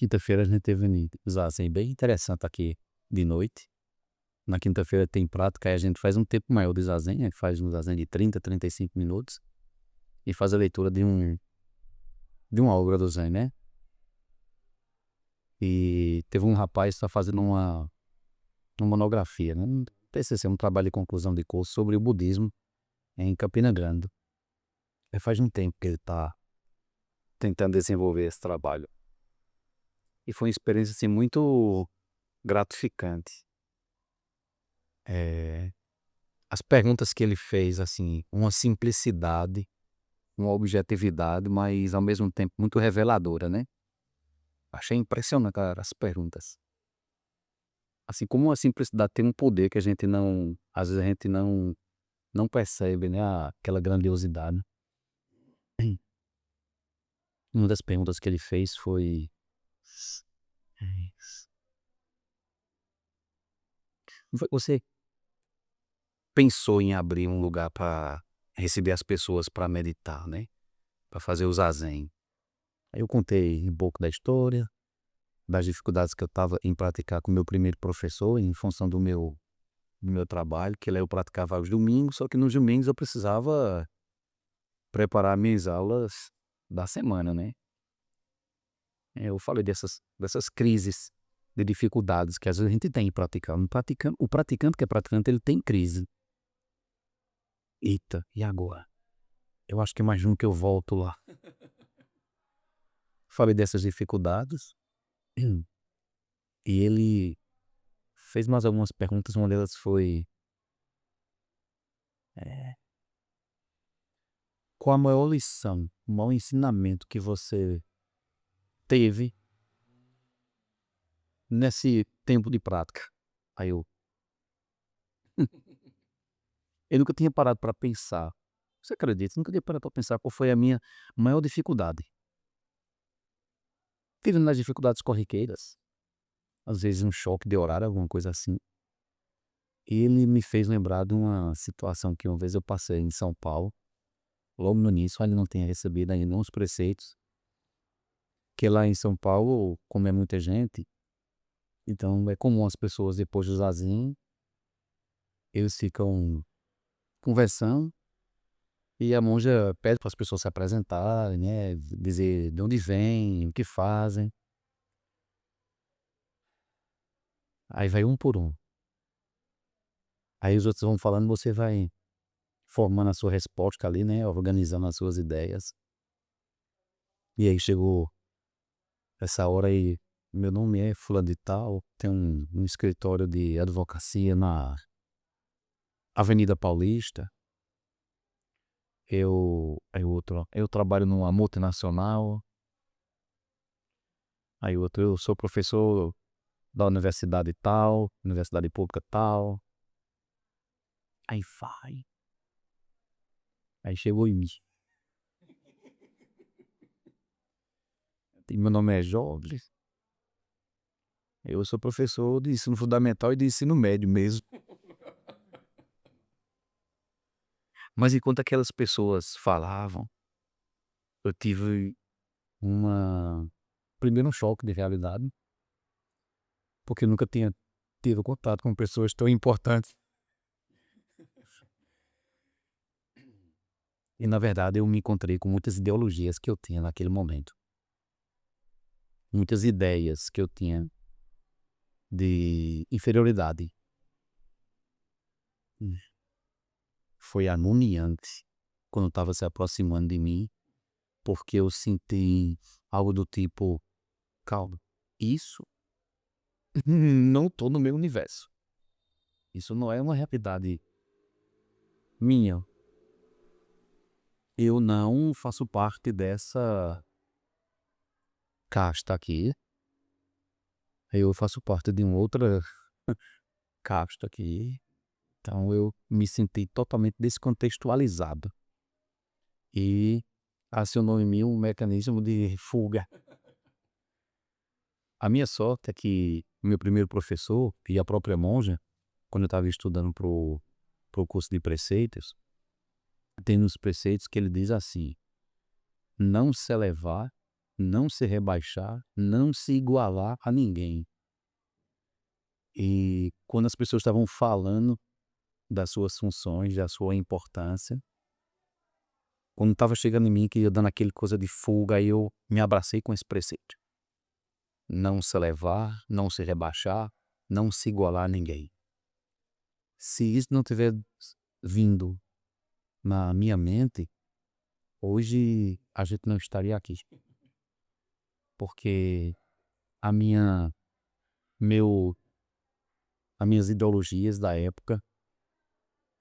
quinta-feira a gente teve um zazen bem interessante aqui de noite. Na quinta-feira tem prática, aí a gente faz um tempo maior de zazen, né, faz um zazen de 35 minutos e faz a leitura de uma obra do Zen, né. E teve um rapaz que está fazendo uma monografia, né, um TCC, um trabalho de conclusão de curso sobre o budismo em Campina Grande. Faz um tempo que ele está tentando desenvolver esse trabalho. E foi uma experiência, assim, muito gratificante. As perguntas que ele fez, assim, uma simplicidade, uma objetividade, mas ao mesmo tempo muito reveladora, né. Achei impressionante, cara, as perguntas. Assim, como a simplicidade tem um poder que a gente não às vezes a gente não percebe, né, aquela grandiosidade. Uma das perguntas que ele fez foi: "Você pensou em abrir um lugar para receber as pessoas para meditar, né, para fazer o zazen?" Aí eu contei um pouco da história, das dificuldades que eu estava em praticar com o meu primeiro professor, em função do meu trabalho, que lá eu praticava aos domingos, só que nos domingos eu precisava preparar minhas aulas da semana, né. Eu falei dessas crises de dificuldades que às vezes a gente tem em praticar. O praticante que é praticante, ele tem crise. "Eita, e agora? Eu acho que é mais um que eu volto lá." Falei dessas dificuldades, e ele fez mais algumas perguntas, uma delas foi: eh, "Qual a maior lição, o maior ensinamento que você teve nesse tempo de prática?" Aí eu nunca tinha parado para pensar. Você acredita? Eu nunca tinha parado para pensar qual foi a minha maior dificuldade. Tirando as dificuldades corriqueiras, às vezes um choque de horário, alguma coisa assim. Ele me fez lembrar de uma situação que uma vez eu passei em São Paulo, logo no início, ainda não tinha recebido ainda uns preceitos, que lá em São Paulo, como é muita gente, então é comum as pessoas depois do zazen, eles ficam conversando e a monja pede para as pessoas se apresentarem, né, dizer de onde vêm, o que fazem. Aí vai um por um. Aí os outros vão falando, você vai formando a sua resposta ali, né, organizando as suas ideias. E aí chegou essa hora aí, meu nome é fulano de tal, tenho um escritório de advocacia na Avenida Paulista. Aí o outro: "Eu trabalho numa multinacional." Aí o outro: "Eu sou professor da universidade tal, universidade pública tal." Aí vai, aí chegou em mim: "Meu nome é Jorge, eu sou professor de ensino fundamental e de ensino médio mesmo." Mas enquanto aquelas pessoas falavam, eu tive uma primeiro um choque de realidade, porque eu nunca tinha tido contato com pessoas tão importantes. E na verdade eu me encontrei com muitas ideologias que eu tinha naquele momento, muitas ideias que eu tinha de inferioridade. Hum. Foi agoniante quando estava se aproximando de mim, porque eu senti algo do tipo: "Calma, isso não estou no meu universo. Isso não é uma realidade minha. Eu não faço parte dessa casta aqui, eu faço parte de uma outra casta aqui." Então eu me senti totalmente descontextualizado e acionou em mim um mecanismo de fuga. A minha sorte é que o meu primeiro professor e a própria monja, quando eu estava estudando pro curso de preceitos, tem nos preceitos que ele diz assim: "Não se elevar, não se rebaixar, não se igualar a ninguém. E quando as pessoas estavam falando das suas funções, da sua importância, quando estava chegando em mim, que ia dando aquele coisa de fuga, aí eu me abracei com esse preceito. Não se elevar, não se rebaixar, não se igualar a ninguém. Se isso não tiver vindo na minha mente, hoje a gente não estaria aqui. Porque a minha, meu, as minhas ideologias da época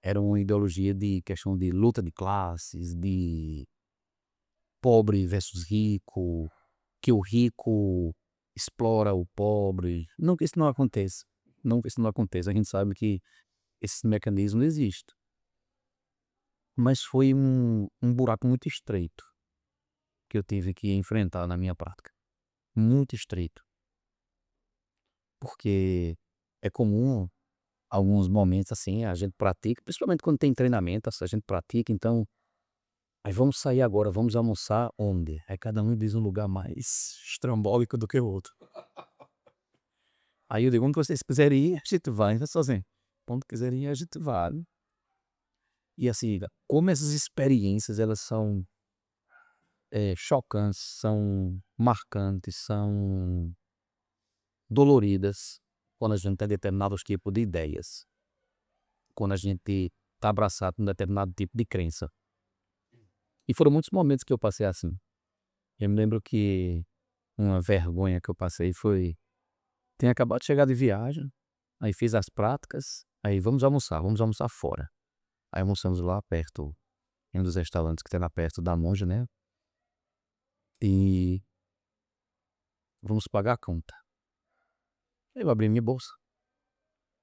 eram uma ideologia de questão de luta de classes, de pobre versus rico, que o rico explora o pobre. Não que isso não aconteça. Não que isso não aconteça. A gente sabe que esse mecanismo existe. Mas foi um buraco muito estreito que eu tive que enfrentar na minha prática. Muito estreito. Porque é comum alguns momentos assim, a gente pratica, principalmente quando tem treinamento, a gente pratica, então, aí vamos sair agora, vamos almoçar onde? Aí cada um diz um lugar mais estrambólico do que o outro. Aí eu digo, onde vocês quiserem ir, a gente vai, vai sozinho. Onde quiserem ir, a gente vai. E assim, como essas experiências, elas são chocantes, são marcantes, são doloridas, quando a gente tem determinados tipos de ideias, quando a gente está abraçado com um determinado tipo de crença. E foram muitos momentos que eu passei assim. Eu me lembro que uma vergonha que eu passei foi, tinha acabado de chegar de viagem, aí fiz as práticas, aí vamos almoçar fora. Aí almoçamos lá perto, em um dos restaurantes que tem lá perto da Monja, né? E vamos pagar a conta. Aí eu abri minha bolsa,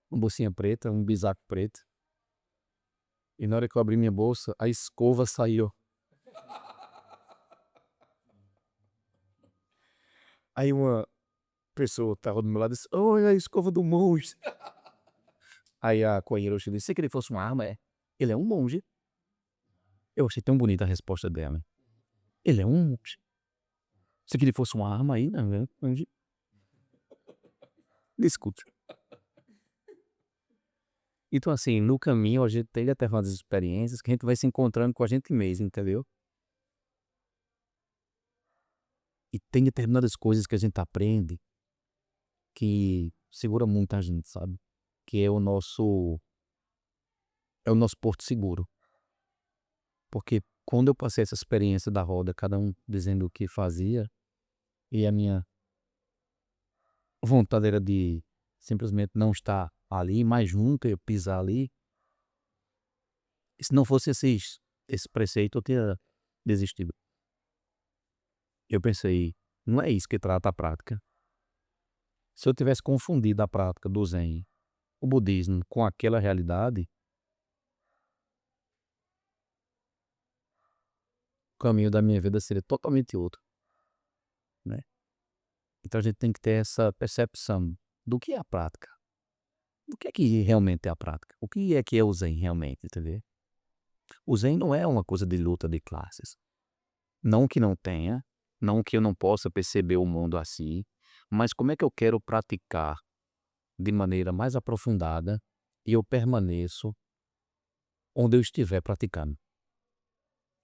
uma bolsinha preta, um bisaco preto. E na hora que eu abri minha bolsa, a escova saiu. Aí uma pessoa tava do meu lado e disse, olha a escova do monge. Aí a coelheira disse, se que ele fosse uma arma, é. Ele é um monge. Eu achei tão bonita a resposta dela. Ele é um monge. Se que ele fosse uma arma aí, né? Discuta. Então, assim, no caminho a gente tem determinadas experiências que a gente vai se encontrando com a gente mesmo, entendeu? E tem determinadas coisas que a gente aprende que segura muito a gente, sabe? Que é o nosso porto seguro. Porque quando eu passei essa experiência da roda, cada um dizendo o que fazia, e a minha vontade era de simplesmente não estar ali, mas nunca eu pisar ali. E se não fosse esse preceito, eu tinha desistido. Eu pensei, não é isso que trata a prática. Se eu tivesse confundido a prática do Zen, o budismo, com aquela realidade, o caminho da minha vida seria totalmente outro, né? Então a gente tem que ter essa percepção do que é a prática. O que realmente é a prática? O que é o Zen realmente, entendeu? O Zen não é uma coisa de luta de classes. Não que não tenha, não que eu não possa perceber o mundo assim, mas como é que eu quero praticar de maneira mais aprofundada e eu permaneço onde eu estiver praticando.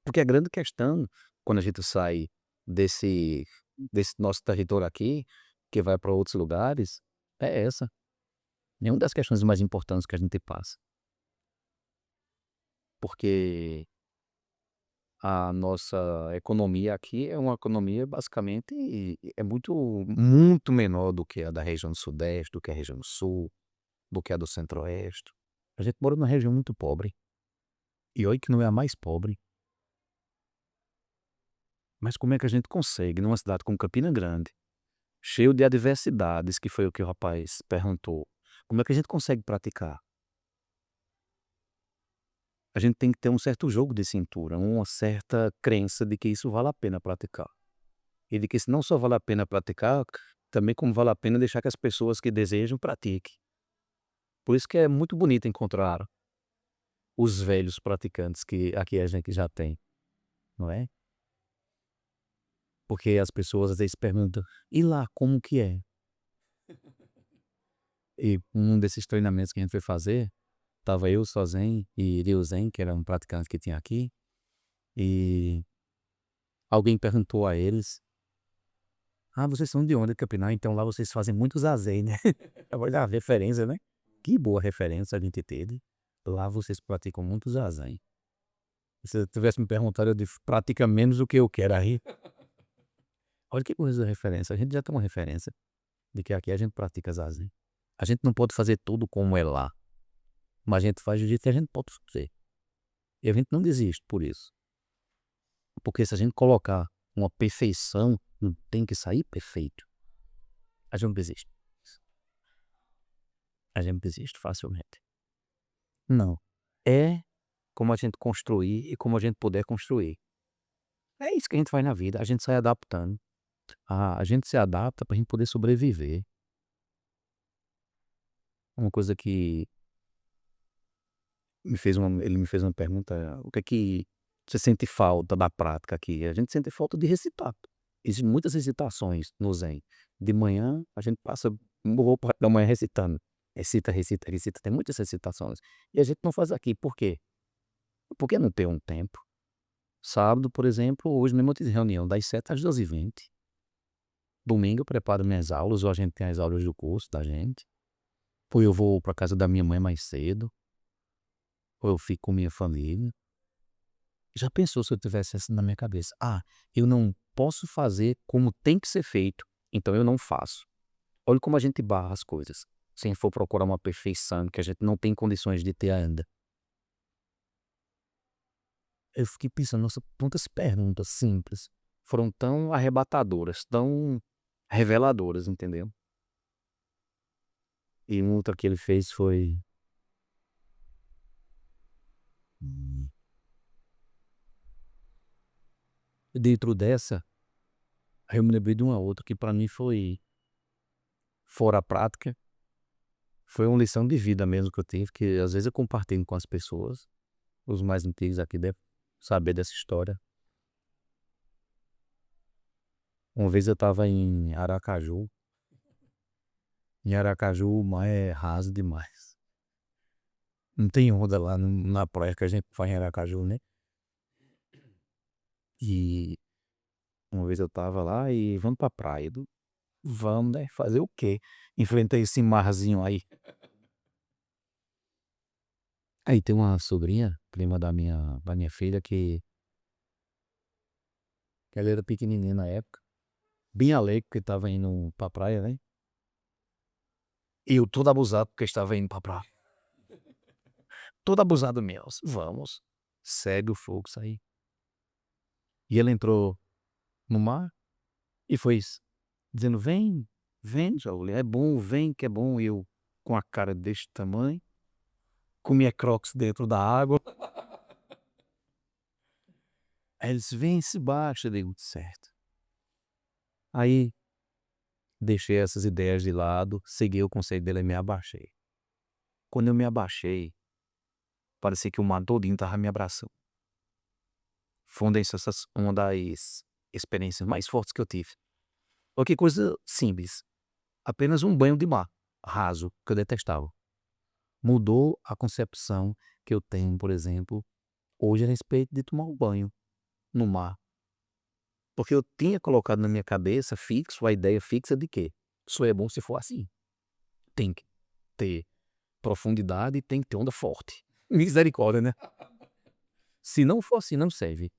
Porque a grande questão, quando a gente sai desse, desse nosso território aqui, que vai para outros lugares, é essa. É uma das questões mais importantes que a gente passa. Porque a nossa economia aqui é uma economia basicamente é muito menor do que a da região do Sudeste, do que a região do Sul, do que a do Centro-Oeste. A gente mora numa região muito pobre. E olha que não é a mais pobre. Mas como é que a gente consegue, numa cidade como Campina Grande, cheio de adversidades, que foi o que o rapaz perguntou, como é que a gente consegue praticar? A gente tem que ter um certo jogo de cintura, uma certa crença de que isso vale a pena praticar. E de que isso não só vale a pena praticar, também como vale a pena deixar que as pessoas que desejam pratiquem. Por isso que é muito bonito encontrar os velhos praticantes que aqui a gente já tem, não é? Porque as pessoas às vezes perguntam: "E lá, como que é?". E um desses treinamentos que a gente foi fazer, tava eu, Sozen e Riozen, que era um praticante que tinha aqui, e alguém perguntou a eles: "Ah, vocês são de onde, Campina? Ah, então lá vocês fazem muito zazen, né?". Olha a referência, né. Que boa referência a gente teve. Lá vocês praticam muito zazen. Se eu tivesse me perguntado, eu disse: "Pratica menos do que eu quero". Aí, olha que coisa de referência, a gente já tem uma referência de que aqui a gente pratica zazen. A gente não pode fazer tudo como é lá, mas a gente faz do jeito que a gente pode fazer. E a gente não desiste por isso. Porque se a gente colocar uma perfeição, não tem que sair perfeito, a gente não desiste. A gente desiste facilmente. Não. É como a gente construir e como a gente puder construir. É isso que a gente faz na vida, a gente sai adaptando. A gente se adapta pra gente poder sobreviver. Uma coisa que ele me fez uma pergunta: "O que é que você sente falta da prática aqui?". A gente sente falta de recitar. Existem muitas recitações no zen. De manhã, a gente passa boa parte da manhã recitando. Recita, recita, recita, tem muitas recitações. E a gente não faz aqui, por quê? Porque não tem um tempo. Sábado, por exemplo, hoje mesmo eu tive reunião das 7 às 12h20. Domingo eu preparo minhas aulas, ou a gente tem as aulas do curso da gente, ou eu vou pra casa da minha mãe mais cedo, ou eu fico com minha família. Já pensou se eu tivesse essa na minha cabeça: "Ah, eu não posso fazer como tem que ser feito, então eu não faço". Olha como a gente barra as coisas, se a gente for procurar uma perfeição que a gente não tem condições de ter ainda. Eu fiquei pensando: "Nossa, quantas perguntas simples foram tão arrebatadoras, tão reveladoras", entendeu? E outra que ele fez foi, hum, dentro dessa, aí eu me lembrei de uma outra que pra mim foi fora a prática, foi uma lição de vida mesmo que eu tive, que às vezes eu compartilho com as pessoas, os mais antigos aqui devem saber dessa história. Uma vez eu estava em Aracaju o mar é raso demais. Não tem onda lá na praia que a gente vai em Aracaju, né. E uma vez eu estava lá e vamos pra praia, vamos, né, fazer o quê? Enfrentar esse marzinho aí. Aí tem uma sobrinha, prima da minha filha, que ela era pequenininha na época, bem alegre porque estava indo pra praia, né. E eu todo abusado porque estava indo pra praia. Todo abusado mesmo, vamos, segue o fluxo aí. E ela entrou no mar e foi dizendo: "Vem, vem Jauli, é bom, vem que é bom". E eu com a cara deste tamanho, com minha Crocs dentro da água. Aí eles: "Vem, se baixa", eu digo: "Certo". Aí deixei essas ideias de lado, segui o conselho dele e me abaixei. Quando eu me abaixei, parecia que o mar todinho estava me abraçando. Foi uma das experiências mais fortes que eu tive. Olha que coisa simples, apenas um banho de mar, raso, que eu detestava. Mudou a concepção que eu tenho, por exemplo, hoje a respeito de tomar um banho no mar. Porque eu tinha colocado na minha cabeça fixo a ideia fixa de que só é bom se for assim. Tem que ter profundidade e tem que ter onda forte. Misericórdia, né? Se não for assim, não serve.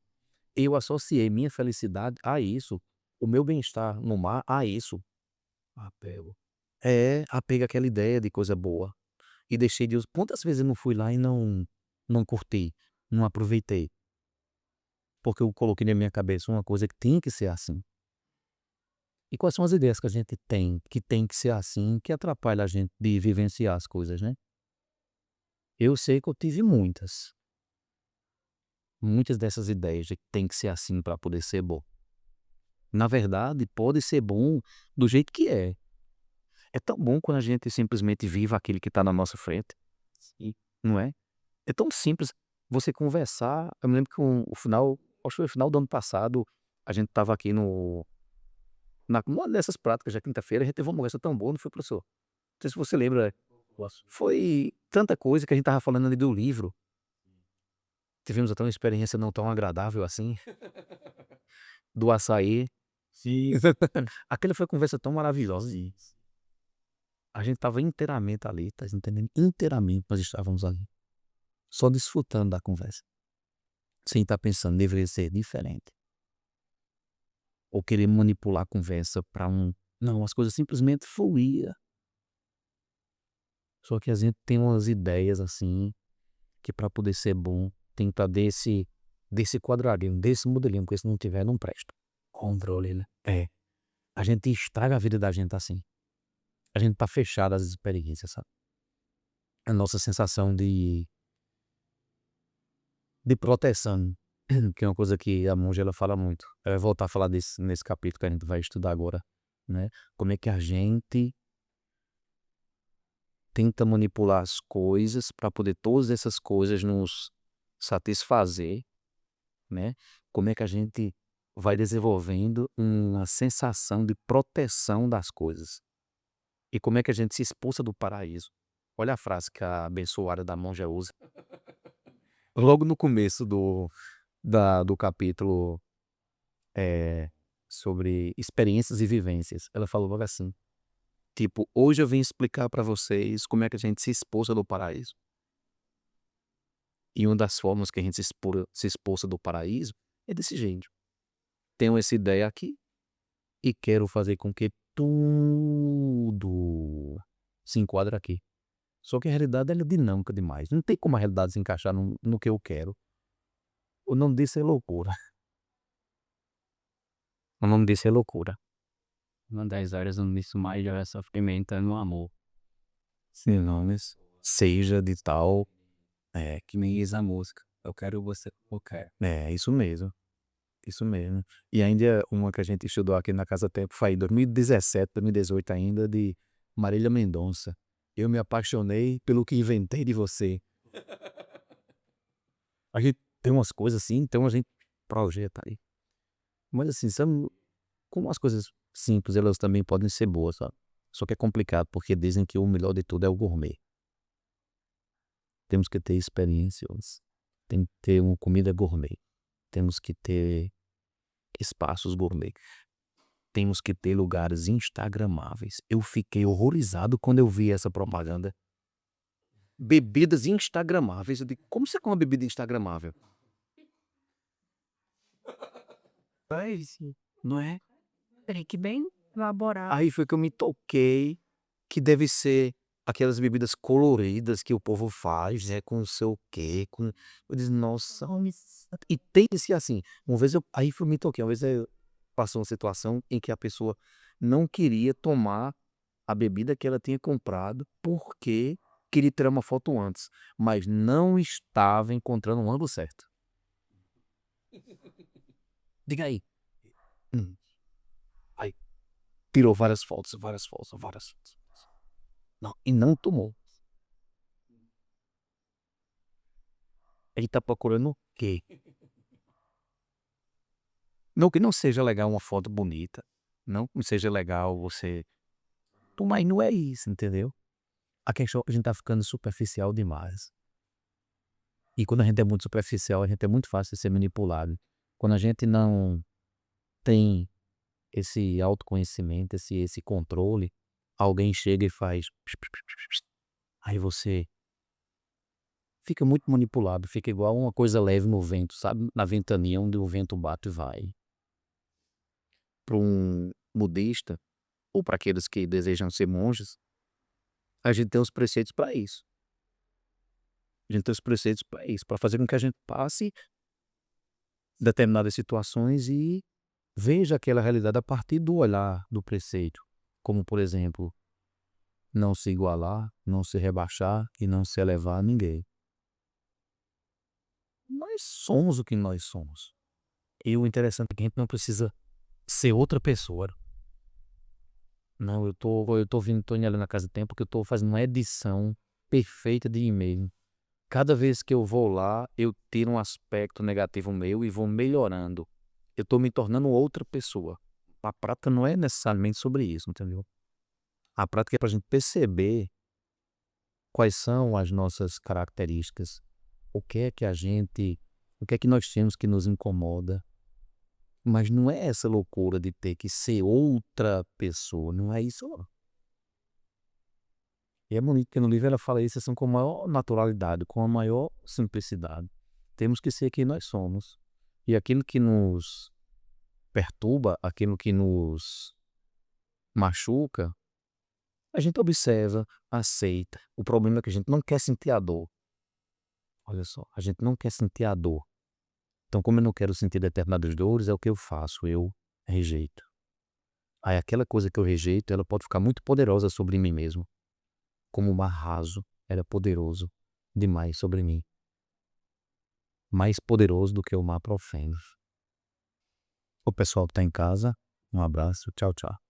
Eu associei minha felicidade a isso, o meu bem-estar no mar a isso. Apego. É, apego àquela ideia de coisa boa. E deixei de usar. Quantas vezes eu não fui lá e não curti, não aproveitei? Porque eu coloquei na minha cabeça uma coisa que tem que ser assim. E quais são as ideias que a gente tem, que tem que ser assim, que atrapalha a gente de vivenciar as coisas, né? Eu sei que eu tive muitas. Muitas dessas ideias de que tem que ser assim para poder ser bom. Na verdade, pode ser bom do jeito que é. É tão bom quando a gente simplesmente vive aquilo que está na nossa frente, e não é? É tão simples você conversar. Eu me lembro que o final, acho que foi o final do ano passado, a gente estava aqui numa dessas práticas da quinta-feira, a gente teve uma conversa tão boa, não foi, professor? Não sei se você lembra, foi tanta coisa que a gente estava falando ali do livro. Tivemos até uma experiência não tão agradável assim, do açaí. Sim. Aquela foi uma conversa tão maravilhosa. A gente estava inteiramente ali, tá entendendo? Inteiramente nós estávamos ali, só desfrutando da conversa, sem estar pensando, deveria ser diferente. Ou querer manipular a conversa para não, as coisas simplesmente fluía. Só que a gente tem umas ideias assim, que para poder ser bom, tem que estar desse quadradinho, desse modelinho, porque se não tiver, não presta. Controle, né? É. A gente estraga a vida da gente assim. A gente tá fechado às experiências, sabe? A nossa sensação de proteção, que é uma coisa que a monja ela fala muito. Ela vai voltar a falar disso nesse capítulo que a gente vai estudar agora, né? Como é que a gente tenta manipular as coisas para poder todas essas coisas nos satisfazer, né? Como é que a gente vai desenvolvendo uma sensação de proteção das coisas. E como é que a gente se expulsa do paraíso. Olha a frase que a abençoada da monja usa. Logo no começo do capítulo, sobre experiências e vivências, ela falou logo assim, tipo: "Hoje eu vim explicar para vocês como é que a gente se expulsa do paraíso". E uma das formas que a gente se expulsa do paraíso é desse jeito. Tenho essa ideia aqui e quero fazer com que tudo se enquadre aqui. Só que a realidade ela é dinâmica demais. Não tem como a realidade se encaixar no que eu quero. O nome disso é loucura. O nome disso é loucura. Uma das áreas onde isso mais gera sofrimento é no amor. Sinônimos. Seja de tal. Que nem diz a música. Eu quero você como eu quero. É, isso mesmo. Isso mesmo. E ainda uma que a gente estudou aqui na Casa Tempo foi em 2017, 2018 ainda, de Marília Mendonça. Eu me apaixonei pelo que inventei de você. A gente tem umas coisas assim, então a gente projeta aí. Mas assim, sabe, como as coisas simples, elas também podem ser boas, sabe? Só que é complicado, porque dizem que o melhor de tudo é o gourmet. Temos que ter experiências, tem que ter uma comida gourmet, temos que ter espaços gourmet, temos que ter lugares instagramáveis. Eu fiquei horrorizado quando eu vi essa propaganda. Bebidas instagramáveis. Eu digo, como você come uma bebida instagramável? Não é? Peraí, que bem elaborado. Aí foi que eu me toquei que deve ser aquelas bebidas coloridas que o povo faz, né, com não sei o quê, com eu disse: "Nossa". E tem que ser assim. Uma vez aí foi me toquei, uma vez eu passou uma situação em que a pessoa não queria tomar a bebida que ela tinha comprado, porque queria tirar uma foto antes, mas não estava encontrando um ângulo certo. Diga aí. Hum. Aí tirou várias fotos, várias fotos, várias fotos. Não, e não tomou. Ele tá procurando o quê? Não que não seja legal uma foto bonita, não que seja legal você mas não é isso, entendeu? A questão é que a gente tá ficando superficial demais. E quando a gente é muito superficial, a gente é muito fácil de ser manipulado. Quando a gente não tem esse autoconhecimento, esse controle, alguém chega e faz aí você fica muito manipulado, fica igual uma coisa leve no vento, sabe? Na ventania onde o vento bate e vai. Para um budista, ou para aqueles que desejam ser monges, a gente tem os preceitos para isso. A gente tem os preceitos para isso, para fazer com que a gente passe determinadas situações e veja aquela realidade a partir do olhar do preceito. Como, por exemplo, não se igualar, não se rebaixar e não se elevar a ninguém. Nós somos o que nós somos. E o interessante é que a gente não precisa ser outra pessoa. Não, eu tô vindo, tô indo ali na Casa do Tempo porque eu tô fazendo uma edição perfeita de e-mail. Cada vez que eu vou lá, eu tiro um aspecto negativo meu e vou melhorando. eu estou me tornando outra pessoa. A prática não é necessariamente sobre isso, entendeu? A prática é para a gente perceber quais são as nossas características, o que é que a gente, o que é que nós temos que nos incomoda, mas não é essa loucura de ter que ser outra pessoa, não é isso não. E é bonito que no livro ela fala isso assim com a maior naturalidade, com a maior simplicidade. Temos que ser quem nós somos. E aquilo que nos perturba, aquilo que nos machuca, a gente observa, aceita. O problema é que a gente não quer sentir a dor. Olha só, a gente não quer sentir a dor. Então, como eu não quero sentir determinadas dores, é o que eu faço, eu rejeito. Aí aquela coisa que eu rejeito, ela pode ficar muito poderosa sobre mim mesmo. Como o mar raso era poderoso demais sobre mim. Mais poderoso do que o mar profano. O pessoal que está em casa, um abraço, tchau, tchau.